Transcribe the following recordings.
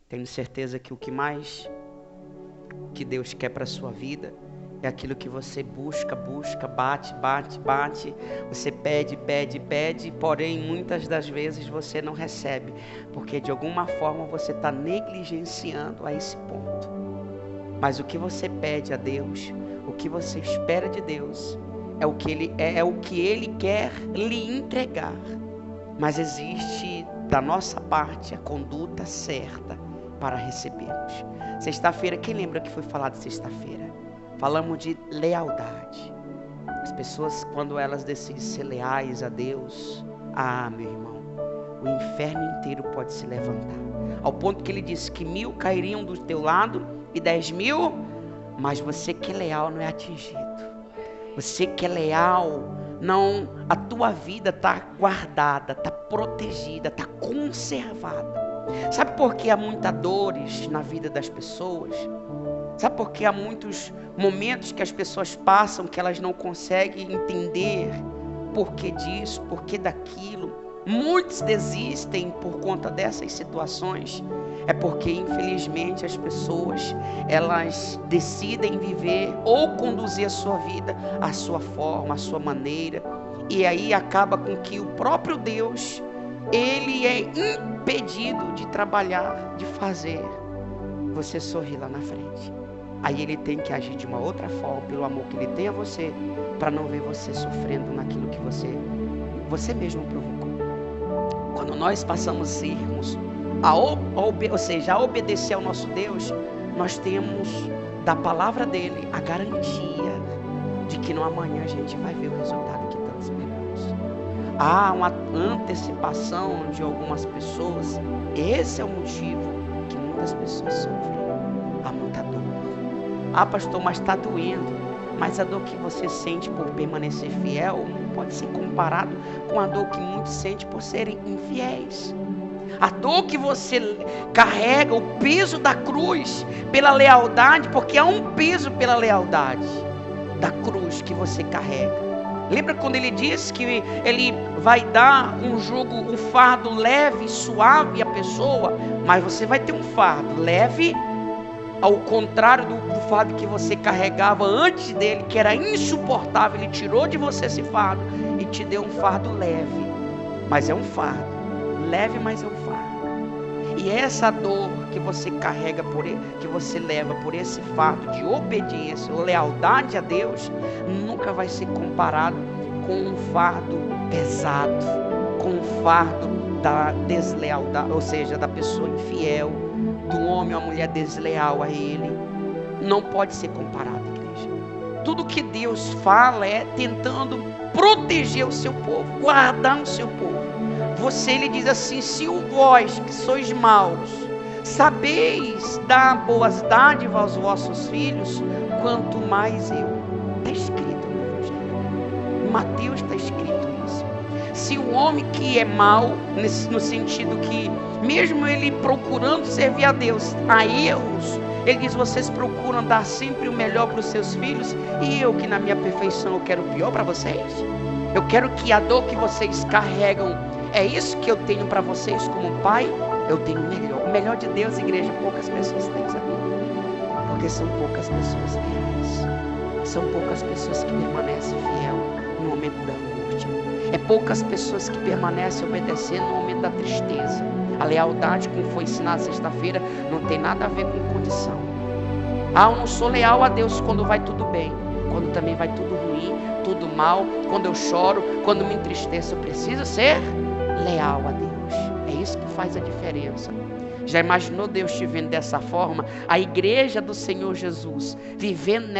Tenho certeza que o que mais que Deus quer para a sua vida é aquilo que você busca, bate, você pede, porém muitas das vezes você não recebe, porque de alguma forma você está negligenciando a esse ponto. Mas o que você pede a Deus, o que você espera de Deus, é o que Ele quer lhe entregar. Mas existe da nossa parte a conduta certa para recebermos. Sexta-feira, quem lembra que foi falado sexta-feira? Falamos de lealdade. As pessoas, quando elas decidem ser leais a Deus, meu irmão, o inferno inteiro pode se levantar. Ao ponto que ele disse que 1000 cairiam do teu lado e 10.000, mas você que é leal não é atingido. Você que é leal, não, a tua vida está guardada, está protegida, está conservada. Sabe por que há muitas dores na vida das pessoas? Sabe por que há muitos momentos que as pessoas passam que elas não conseguem entender por que disso, por que daquilo? Muitos desistem por conta dessas situações. É porque infelizmente as pessoas, elas decidem viver ou conduzir a sua vida à sua forma, à sua maneira. E aí acaba com que o próprio Deus, ele é impedido de trabalhar, de fazer você sorrir lá na frente. Aí ele tem que agir de uma outra forma, pelo amor que ele tem a você, para não ver você sofrendo naquilo que você mesmo provocou. Quando nós passamos a irmos a obedecer ao nosso Deus, nós temos da palavra dele a garantia de que no amanhã a gente vai ver o resultado que tanto esperamos. Há uma antecipação de algumas pessoas. Esse é o motivo que muitas pessoas sofrem. Há muita dor. Pastor, mas está doendo. Mas a dor que você sente por permanecer fiel não pode ser comparado com a dor que muitos sentem por serem infiéis. A dor que você carrega, o peso da cruz pela lealdade, porque há um peso pela lealdade da cruz que você carrega. Lembra quando ele disse que ele vai dar um jugo, um fardo leve e suave à pessoa, mas você vai ter um fardo leve, ao contrário do fardo que você carregava antes dele, que era insuportável. Ele tirou de você esse fardo e te deu um fardo leve, mas é um fardo leve, mas é um fardo. E essa dor que você carrega que você leva por esse fardo de obediência ou lealdade a Deus, nunca vai ser comparado com um fardo pesado, com um fardo da deslealdade, ou seja, da pessoa infiel, do homem ou a mulher desleal a ele. Não pode ser comparado, igreja. Tudo que Deus fala é tentando proteger o seu povo, guardar o seu povo. Ele diz assim: se vós que sois maus sabeis dar boas dádivas aos vossos filhos, quanto mais eu. Está escrito no Evangelho. Em Mateus está escrito isso. Se o homem que é mau, no sentido que, mesmo ele procurando servir a Deus, há erros, ele diz: vocês procuram dar sempre o melhor para os seus filhos, e eu que na minha perfeição eu quero o pior para vocês? Eu quero que a dor que vocês carregam, é isso que eu tenho para vocês como pai? Eu tenho o melhor. O melhor de Deus, igreja, poucas pessoas têm, sabia? Porque são poucas pessoas reais. São poucas pessoas que permanecem fiel no momento da angústia. É poucas pessoas que permanecem obedecendo no momento da tristeza. A lealdade, como foi ensinado sexta-feira, não tem nada a ver com condição. Eu não sou leal a Deus quando vai tudo bem. Quando também vai tudo ruim, tudo mal, quando eu choro, quando me entristeço, eu preciso ser leal a Deus. É isso que faz a diferença. Já imaginou Deus te vendo dessa forma? A igreja do Senhor Jesus vivendo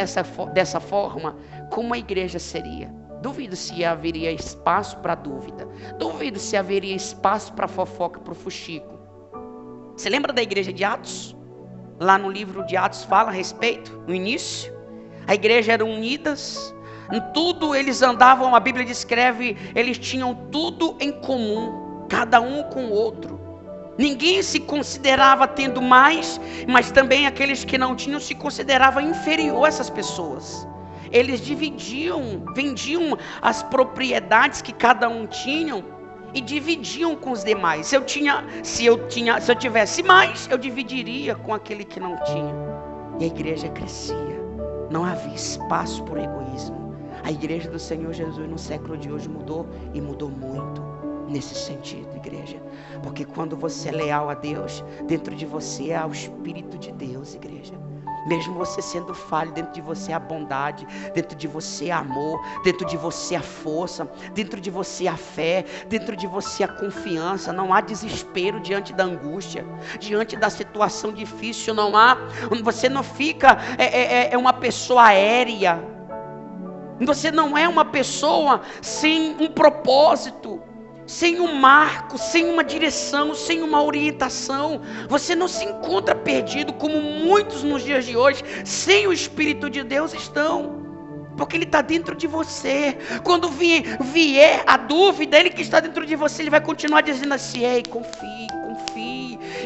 dessa forma, como a igreja seria? Duvido se haveria espaço para dúvida. Duvido se haveria espaço para fofoca, para o fuxico. Você lembra da igreja de Atos? Lá no livro de Atos fala a respeito, no início. A igreja era unidas, em tudo eles andavam, a Bíblia descreve, eles tinham tudo em comum, cada um com o outro. Ninguém se considerava tendo mais, mas também aqueles que não tinham se consideravam inferior a essas pessoas. Eles vendiam as propriedades que cada um tinha, e dividiam com os demais. Se eu tivesse mais, eu dividiria com aquele que não tinha. E a igreja crescia. Não havia espaço por egoísmo. A igreja do Senhor Jesus no século de hoje mudou, e mudou muito nesse sentido, igreja. Porque quando você é leal a Deus, dentro de você há o Espírito de Deus, igreja. Mesmo você sendo falho, dentro de você há bondade, dentro de você há amor, dentro de você há força, dentro de você há fé, dentro de você há confiança. Não há desespero diante da angústia, diante da situação difícil. Não há, você não fica uma pessoa aérea. Você não é uma pessoa sem um propósito, sem um marco, sem uma direção, sem uma orientação. Você não se encontra perdido como muitos nos dias de hoje, sem o Espírito de Deus estão. Porque Ele está dentro de você. Quando vier a dúvida, Ele que está dentro de você, Ele vai continuar dizendo assim: ei, confie,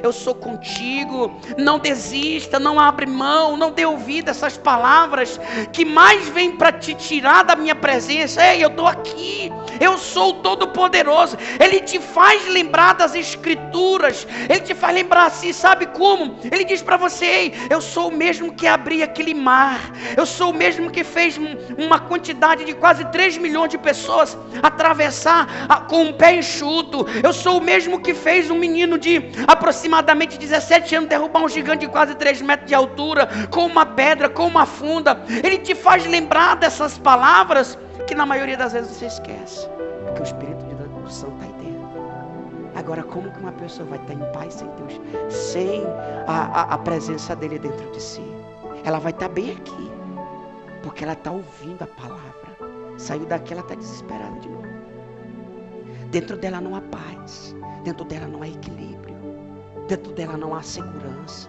eu sou contigo. Não desista, não abre mão, não dê ouvido a essas palavras que mais vêm para te tirar da minha presença. Ei, eu estou aqui, eu sou o Todo-Poderoso. Ele te faz lembrar das Escrituras. Ele te faz lembrar assim, sabe como? Ele diz para você: ei, eu sou o mesmo que abriu aquele mar. Eu sou o mesmo que fez uma quantidade de quase 3 milhões de pessoas atravessar com um pé enxuto. Eu sou o mesmo que fez um menino de aproximadamente 17 anos derrubar um gigante de quase 3 metros de altura com uma pedra, com uma funda. Ele te faz lembrar dessas palavras que na maioria das vezes você esquece, porque o Espírito do Santo está aí dentro. Agora, como que uma pessoa vai estar em paz sem Deus, sem a presença dele dentro de si? Ela vai estar bem aqui, porque ela está ouvindo a palavra. Saiu daqui, ela está desesperada de novo. Dentro dela não há paz, dentro dela não há equilíbrio, dentro dela não há segurança.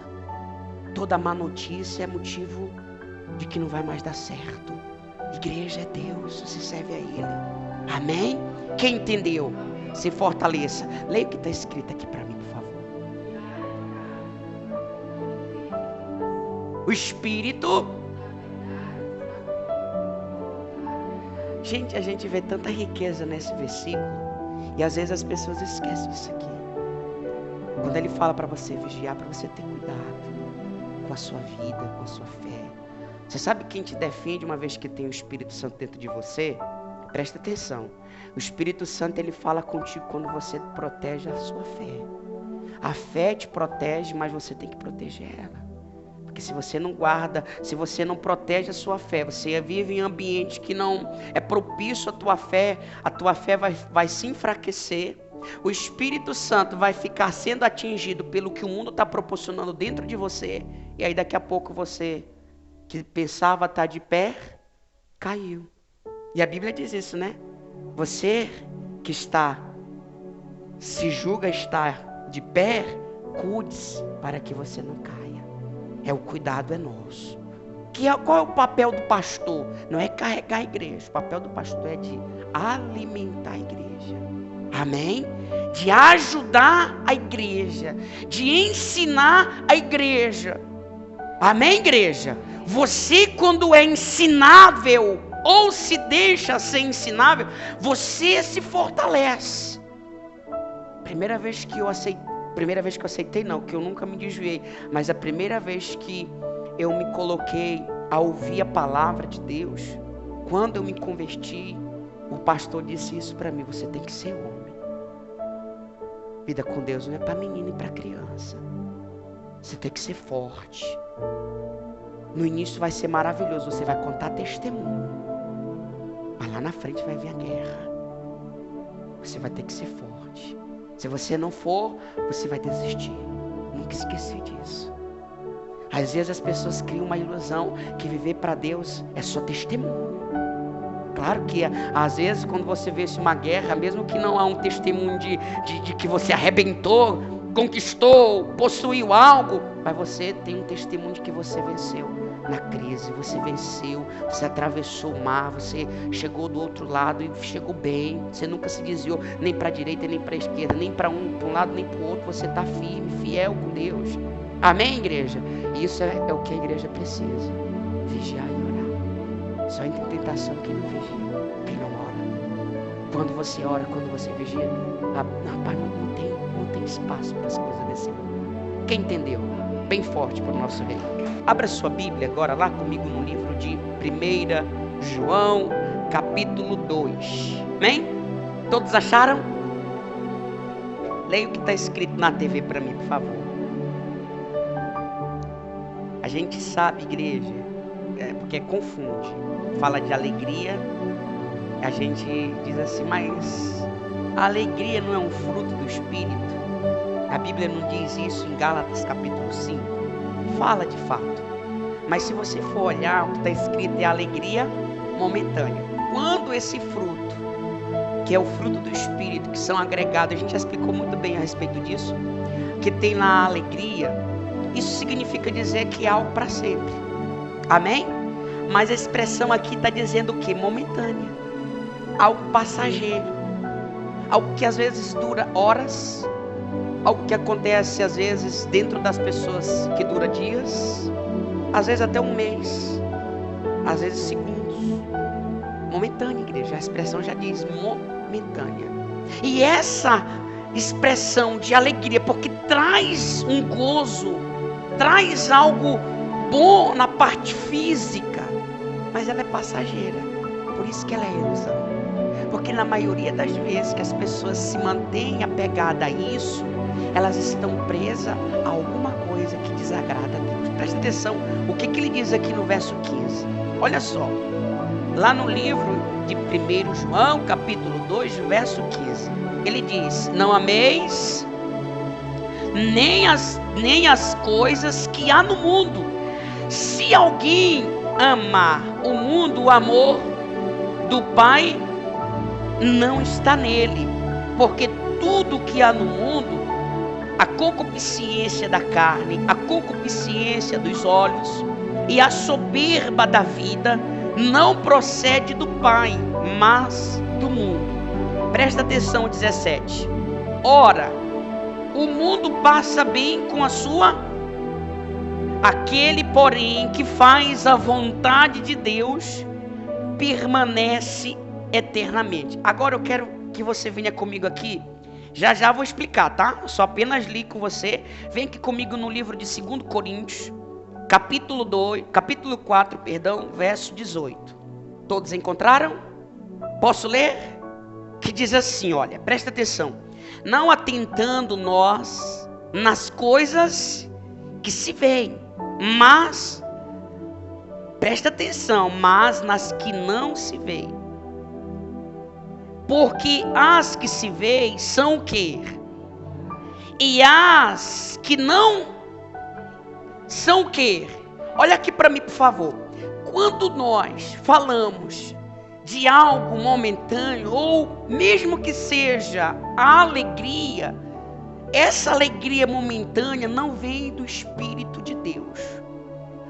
Toda má notícia é motivo de que não vai mais dar certo. Igreja é Deus, você serve a Ele. Amém? Quem entendeu, se fortaleça. Leia o que está escrito aqui para mim, por favor. O Espírito. Gente, a gente vê tanta riqueza nesse versículo, e às vezes as pessoas esquecem disso aqui. Quando ele fala para você vigiar, para você ter cuidado com a sua vida, com a sua fé. Você sabe quem te defende uma vez que tem o Espírito Santo dentro de você? Presta atenção. O Espírito Santo, ele fala contigo quando você protege a sua fé. A fé te protege, mas você tem que proteger ela. Porque se você não guarda, se você não protege a sua fé, você vive em ambiente que não é propício à tua fé vai se enfraquecer. O Espírito Santo vai ficar sendo atingido pelo que o mundo está proporcionando dentro de você. E aí daqui a pouco você, que pensava estar de pé, caiu. E a Bíblia diz isso, né? Você que se julga estar de pé, cuide-se para que você não caia. O cuidado é nosso. Qual é o papel do pastor? Não é carregar a igreja. O papel do pastor é de alimentar a igreja. Amém? De ajudar a igreja. De ensinar a igreja. Amém, igreja? Você, quando é ensinável ou se deixa ser ensinável, você se fortalece. Primeira vez que eu aceitei não, que eu nunca me desviei, mas a primeira vez que eu me coloquei a ouvir a palavra de Deus, quando eu me converti, o pastor disse isso para mim: você tem que ser homem. Vida com Deus não é para menino e para criança. Você tem que ser forte. No início vai ser maravilhoso, você vai contar testemunho, mas lá na frente vai vir a guerra. Você vai ter que ser forte. Se você não for, você vai desistir. Nunca esqueci disso. Às vezes as pessoas criam uma ilusão que viver para Deus é só testemunho. Claro que às vezes quando você vê uma guerra, mesmo que não há um testemunho de que você arrebentou, conquistou, possuiu algo, mas você tem um testemunho de que você venceu na crise, você venceu, você atravessou o mar, você chegou do outro lado e chegou bem, você nunca se desviou nem para a direita, nem para a esquerda, nem para um lado, nem para o outro, você está firme, fiel com Deus. Amém, igreja? Isso é o que a igreja precisa: vigiar e orar. Só entra em tentação quem não vigia, quem não ora. Quando você ora, quando você vigia, rapaz, não tem espaço para as coisas desse mundo. Quem entendeu? Bem forte para o nosso rei. Abra sua Bíblia agora lá comigo no livro de 1 João, capítulo 2. Amém? Todos acharam? Leia o que está escrito na TV para mim, por favor. A gente sabe, igreja, porque confunde. Fala de alegria, a gente diz assim, mas a alegria não é um fruto do Espírito? A Bíblia não diz isso em Gálatas capítulo 5? Fala de fato. Mas se você for olhar, o que está escrito é alegria momentânea. Quando esse fruto, que é o fruto do Espírito, que são agregados, a gente já explicou muito bem a respeito disso, que tem na alegria, isso significa dizer que é algo para sempre. Amém? Mas a expressão aqui está dizendo o que? Momentânea. Algo passageiro. Algo que às vezes dura horas. Algo que acontece às vezes dentro das pessoas que dura dias. Às vezes até um mês. Às vezes segundos. Momentânea, igreja. A expressão já diz momentânea. E essa expressão de alegria, porque traz um gozo, traz algo bom na parte física, mas ela é passageira. Por isso que ela é ilusão. Porque na maioria das vezes que as pessoas se mantêm apegadas a isso, elas estão presas a alguma coisa que desagrada a Deus. Presta atenção, o que ele diz aqui no verso 15? Olha só, lá no livro de 1 João, capítulo 2, verso 15, ele diz: não ameis nem as coisas que há no mundo. Se alguém amar o mundo, o amor do Pai não está nele. Porque tudo que há no mundo, a concupiscência da carne, a concupiscência dos olhos e a soberba da vida, não procede do Pai, mas do mundo. Presta atenção, 17. Ora, o mundo passa bem com a sua. Aquele, porém, que faz a vontade de Deus, permanece eternamente. Agora eu quero que você venha comigo aqui. Já vou explicar, tá? Só apenas li com você. Vem aqui comigo no livro de 2 Coríntios, capítulo 4, verso 18. Todos encontraram? Posso ler? Que diz assim, olha, presta atenção. Não atentando nós nas coisas que se veem, mas, presta atenção, mas nas que não se veem. Porque as que se veem são o quê? E as que não são o quê? Olha aqui para mim, por favor. Quando nós falamos de algo momentâneo, ou mesmo que seja a alegria, essa alegria momentânea não vem do Espírito de Deus.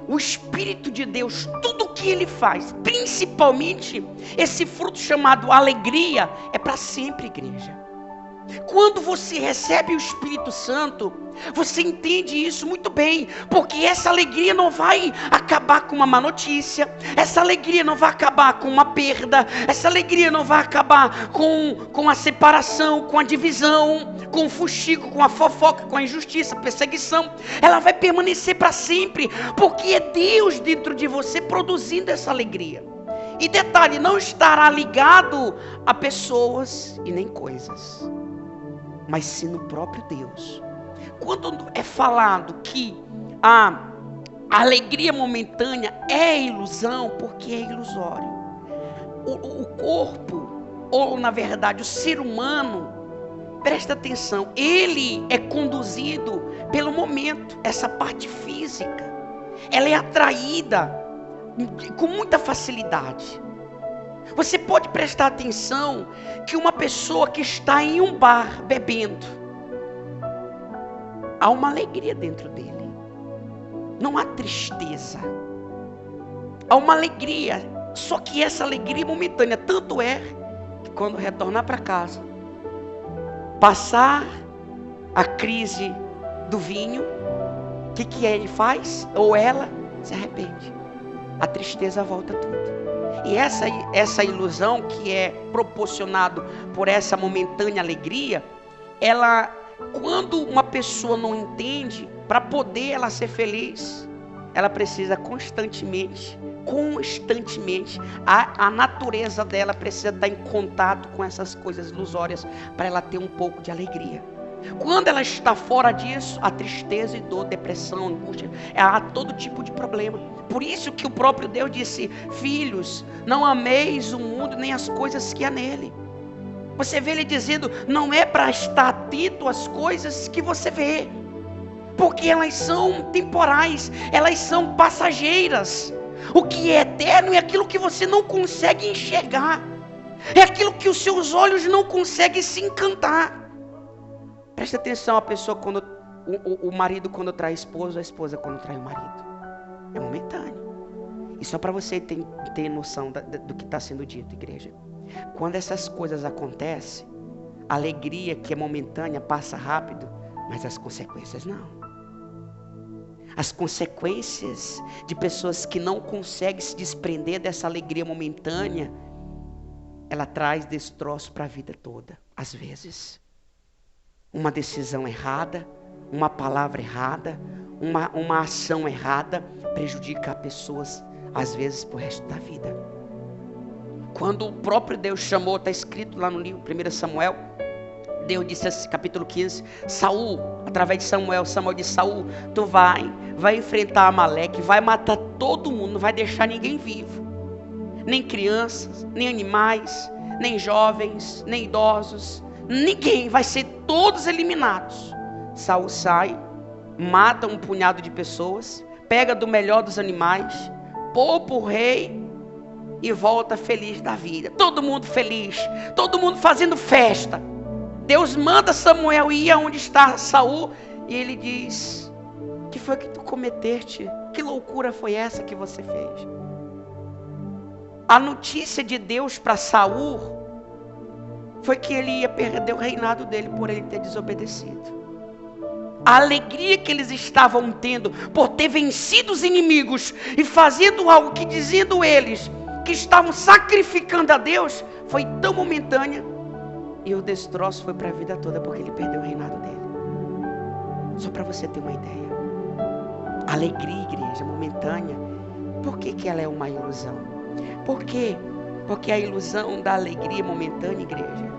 O Espírito de Deus, tudo que Ele faz, principalmente esse fruto chamado alegria, é para sempre, igreja. Quando você recebe o Espírito Santo, você entende isso muito bem, porque essa alegria não vai acabar com uma má notícia, essa alegria não vai acabar com uma perda, essa alegria não vai acabar com a separação, com a divisão, com o fuxico, com a fofoca, com a injustiça, perseguição. Ela vai permanecer para sempre, porque é Deus dentro de você produzindo essa alegria. E detalhe, não estará ligado a pessoas e nem coisas, mas sim no próprio Deus. Quando é falado que a alegria momentânea é ilusão, porque é ilusório. O corpo, ou na verdade o ser humano, presta atenção, ele é conduzido pelo momento, essa parte física. Ela é atraída com muita facilidade. Você pode prestar atenção que uma pessoa que está em um bar bebendo, há uma alegria dentro dele, não há tristeza, há uma alegria, só que essa alegria é momentânea. Tanto é que quando retornar para casa, passar a crise do vinho, o que ele faz? Ou ela se arrepende, a tristeza volta tudo. E essa ilusão que é proporcionado por essa momentânea alegria, ela, quando uma pessoa não entende, para poder ela ser feliz, ela precisa constantemente, a natureza dela precisa estar em contato com essas coisas ilusórias para ela ter um pouco de alegria. Quando ela está fora disso, a tristeza e dor, depressão, angústia, há todo tipo de problema. Por isso que o próprio Deus disse: filhos, não ameis o mundo nem as coisas que há nele. Você vê ele dizendo, não é para estar atento às coisas que você vê, porque elas são temporais, elas são passageiras. O que é eterno é aquilo que você não consegue enxergar, é aquilo que os seus olhos não conseguem se encantar. Preste atenção, a pessoa quando o marido quando trai a esposa quando trai o marido, é momentâneo. E só para você ter noção do que está sendo dito, igreja. Quando essas coisas acontecem, a alegria que é momentânea passa rápido, mas as consequências não. As consequências de pessoas que não conseguem se desprender dessa alegria momentânea, ela traz destroço para a vida toda. Às vezes, uma decisão errada, uma palavra errada, uma ação errada prejudica as pessoas, às vezes, para o resto da vida. Quando o próprio Deus chamou, está escrito lá no livro 1 Samuel, Deus disse assim, capítulo 15, Saul, através de Samuel disse, Saul, tu vai enfrentar Amaleque, vai matar todo mundo, não vai deixar ninguém vivo, nem crianças, nem animais, nem jovens, nem idosos, ninguém, vai ser todos eliminados. Saul sai, mata um punhado de pessoas, pega do melhor dos animais, poupa o rei e volta feliz da vida. Todo mundo feliz, todo mundo fazendo festa. Deus manda Samuel ir aonde está Saul e ele diz: que foi que tu cometeste? Que loucura foi essa que você fez? A notícia de Deus para Saul foi que ele ia perder o reinado dele por ele ter desobedecido. A alegria que eles estavam tendo por ter vencido os inimigos e fazendo algo que, dizendo eles que estavam sacrificando a Deus, foi tão momentânea, e o destroço foi para a vida toda, porque ele perdeu o reinado dele. Só para você ter uma ideia. A alegria, igreja, momentânea, por que ela é uma ilusão? Por quê? Porque a ilusão da alegria momentânea, igreja,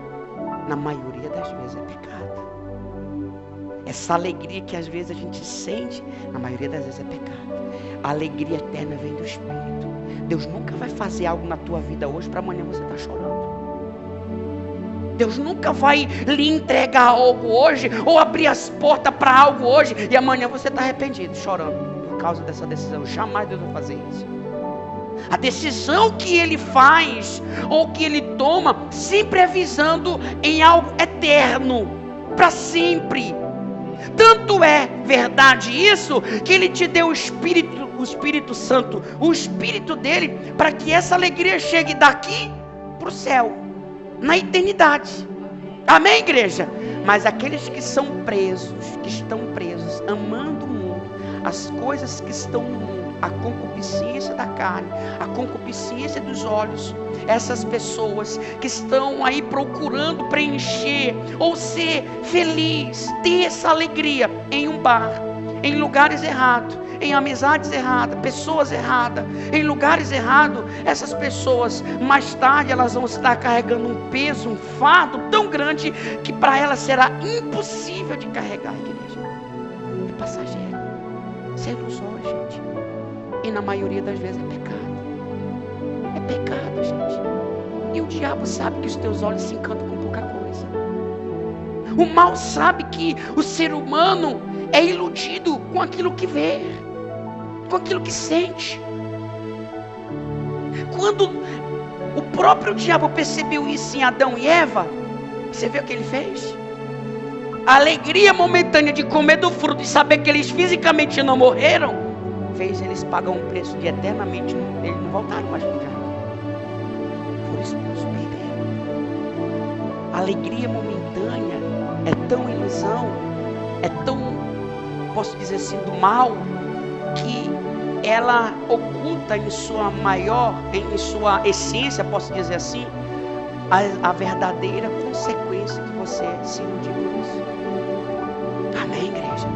na maioria das vezes é pecado. Essa alegria que às vezes a gente sente, na maioria das vezes é pecado. A alegria eterna vem do Espírito. Deus nunca vai fazer algo na tua vida hoje para amanhã você estar chorando. Deus nunca vai lhe entregar algo hoje, ou abrir as portas para algo hoje, e amanhã você está arrependido, chorando por causa dessa decisão. Jamais Deus vai fazer isso. A decisão que Ele faz, ou que Ele toma, sempre é visando em algo eterno, para sempre. Tanto é verdade isso, que Ele te deu o Espírito Santo, o Espírito dele, para que essa alegria chegue daqui para o céu, na eternidade. Amém, igreja? Mas aqueles que são presos, que estão presos, amando o mundo, as coisas que estão no mundo, a concupiscência da carne, a concupiscência dos olhos, essas pessoas que estão aí procurando preencher ou ser feliz, ter essa alegria em um bar, em lugares errados, em amizades erradas, pessoas erradas, em lugares errados, essas pessoas mais tarde elas vão estar carregando um peso, um fardo tão grande que para elas será impossível de carregar, igreja. É passageiro, isso é ilusório, gente. E na maioria das vezes é pecado. É pecado, gente. E o diabo sabe que os teus olhos se encantam com pouca coisa. O mal sabe que o ser humano é iludido com aquilo que vê, com aquilo que sente. Quando o próprio diabo percebeu isso em Adão e Eva, você vê o que ele fez? A alegria momentânea de comer do fruto e saber que eles fisicamente não morreram, fez eles pagar um preço de eternamente eles não voltaram mais para o diabo. Por isso eles perderam. A alegria momentânea é tão ilusão, é tão, posso dizer assim, do mal, que ela oculta em sua essência, posso dizer assim, a verdadeira consequência que você se iludiu com isso. Amém, igreja?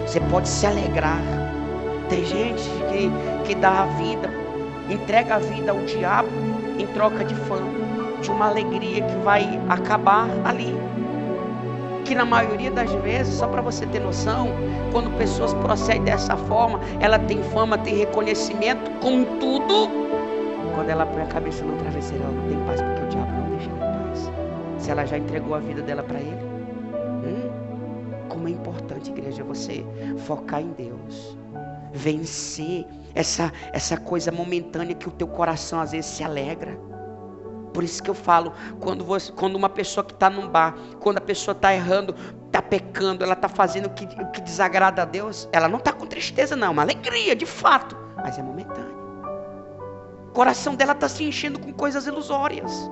Você pode se alegrar. Tem gente que dá a vida, entrega a vida ao diabo em troca de fama, de uma alegria que vai acabar ali. Que na maioria das vezes, só para você ter noção, quando pessoas procedem dessa forma, ela tem fama, tem reconhecimento, contudo, quando ela põe a cabeça no travesseiro, ela não tem paz, porque o diabo não deixa ela em paz. Se ela já entregou a vida dela para ele. Como é importante, igreja, você focar em Deus, vencer essa coisa momentânea que o teu coração às vezes se alegra. Por isso que eu falo, quando uma pessoa que está num bar, quando a pessoa está errando, está pecando, ela está fazendo o que desagrada a Deus, ela não está com tristeza não, é uma alegria de fato, mas é momentânea. O coração dela está se enchendo com coisas ilusórias.